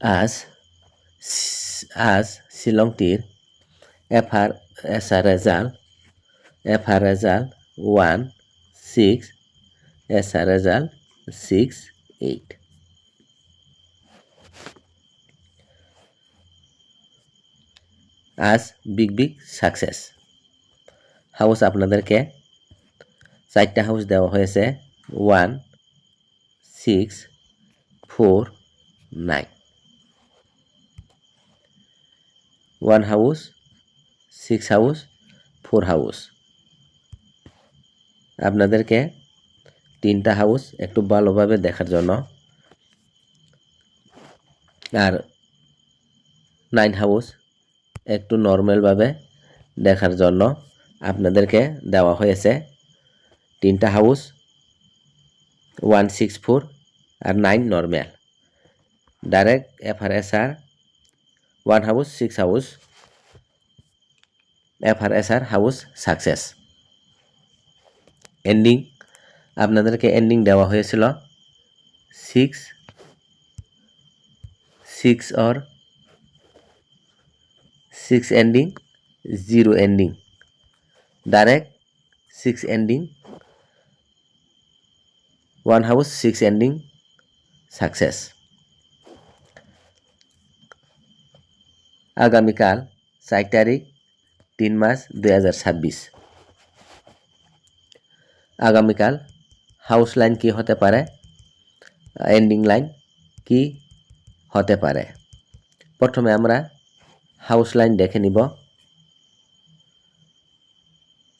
as Shillongtir FR as a result 1 6 as a result 6 8 as big success house আপনাদেরকে 4টা house দেওয়া হয়েছে 1 6 4 9 1 house 6 house 4 house আপনাদেরকে 3টা হাউস একটু ভালোভাবে দেখার জন্য আর 9 হাউস একটু নরমালভাবে দেখার জন্য আপনাদেরকে দেওয়া হয়েছে 3টা হাউস 1 6 4 আর 9 normal direct FRSR 1 house 6 house FRSR house success ending আপনাদেরকে এন্ডিং দেওয়া হয়েছিল 6 or 6 ending 0 ending direct 6 ending 1 house 6 ending success আগামীকাল 4 তারিখ 3 মাস 2026 আগামীকাল হাউস লাইন কি হতে পারে এন্ডিং লাইন কি হতে পারে প্রথমে আমরা হাউস লাইন দেখে নিব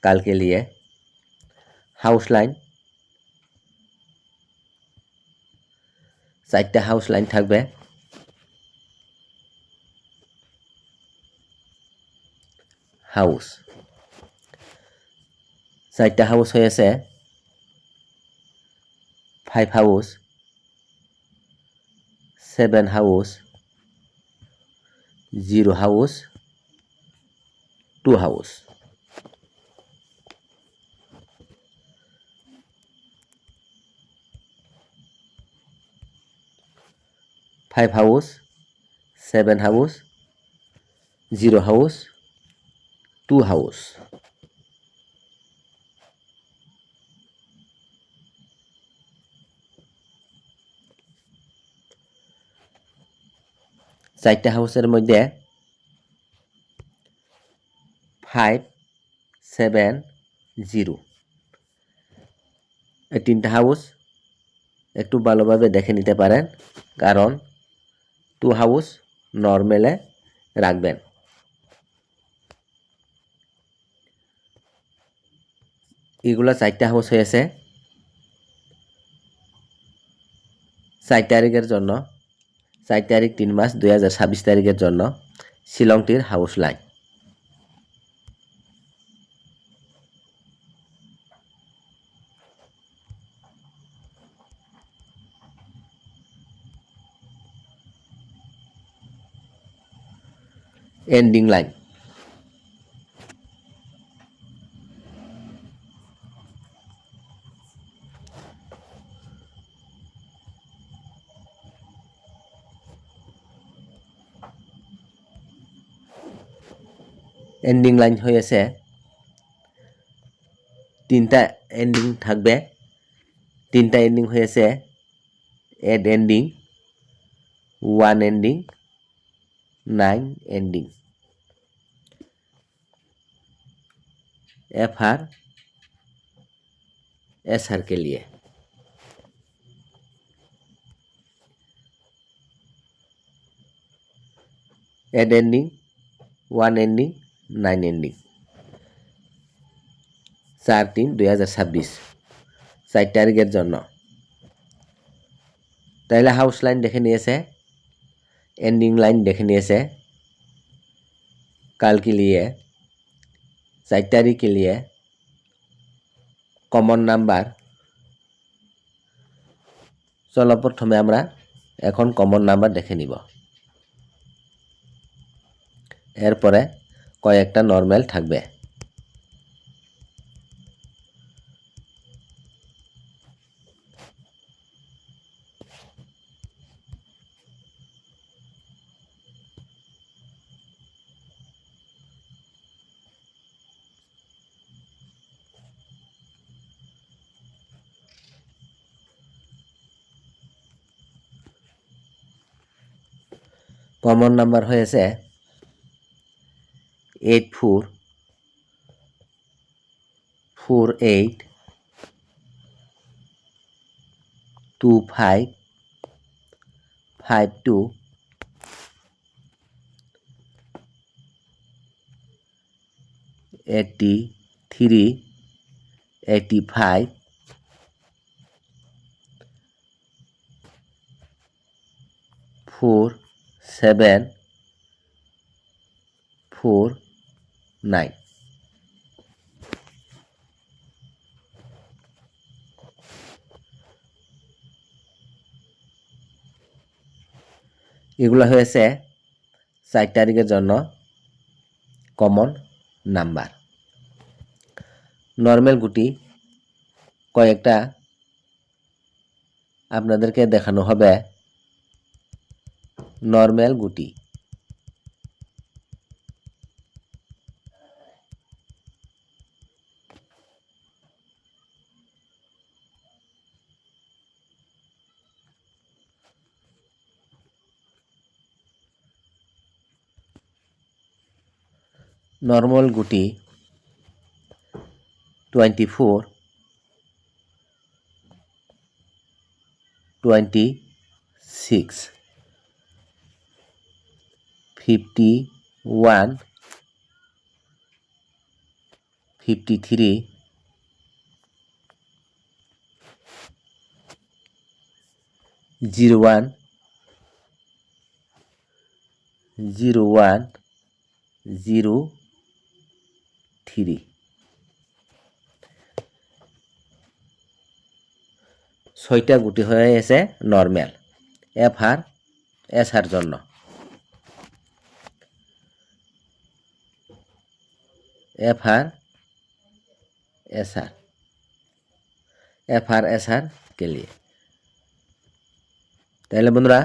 কালকে লিয়ে হাউস লাইন 4টা হাউস লাইন থাকবে হাউস 4টা হাউস হয়েছে 5 house 7 house 0 house 2 house 5 house 7 house 0 house 2 house 4টা হাউসের মধ্যে 5 7 0 এই 3টা হাউস একটু ভালোভাবে দেখে নিতে পারেন কারণ 2 হাউস নরমালে রাখবেন এগুলা 4টা হাউস হয়েছে 4 তারিখের জন্য 4 তারিখ 3 মাস 2026 তারিখের জন্য শিলংটির house line ending line ending line হয়েছে 3টা এন্ডিং থাকবে 3টা এন্ডিং হয়েছে 8 ending 1 ending 9 ending FR SR के लिए एड एंडिंग 1 एंडिंग 9 एंडिंग 4/3/2026 4 তারিখের জন্য তাহলে হাউস লাইন দেখে নিয়েছে एंडिंग लाइन देखे निएছে कल के लिए 4 तारीख के लिए कमन नाम्बार चलो प्रथमे আমরা এখন কমন নাম্বার দেখে নিব এরপরে কয়েকটা নরমাল থাকবে কমন নাম্বার হয়েছে 84 4749 এগুলো হয়েছে 4 তারিখের জন্য কমন নাম্বার। নর্মাল গুটি কয়েকটা আপনাদেরকে দেখানো হবে। নর্মাল গুটি নর্মাল গুটি 24 26 51 53 01 01 03 ছয়টা গুটি হয়েছে নর্মাল এফ আর এস আর জন্য। এফ আর এস আর के लिए। তাহলে বন্ধুরা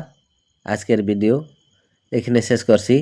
আজকের ভিডিও এখানে শেষ করছি।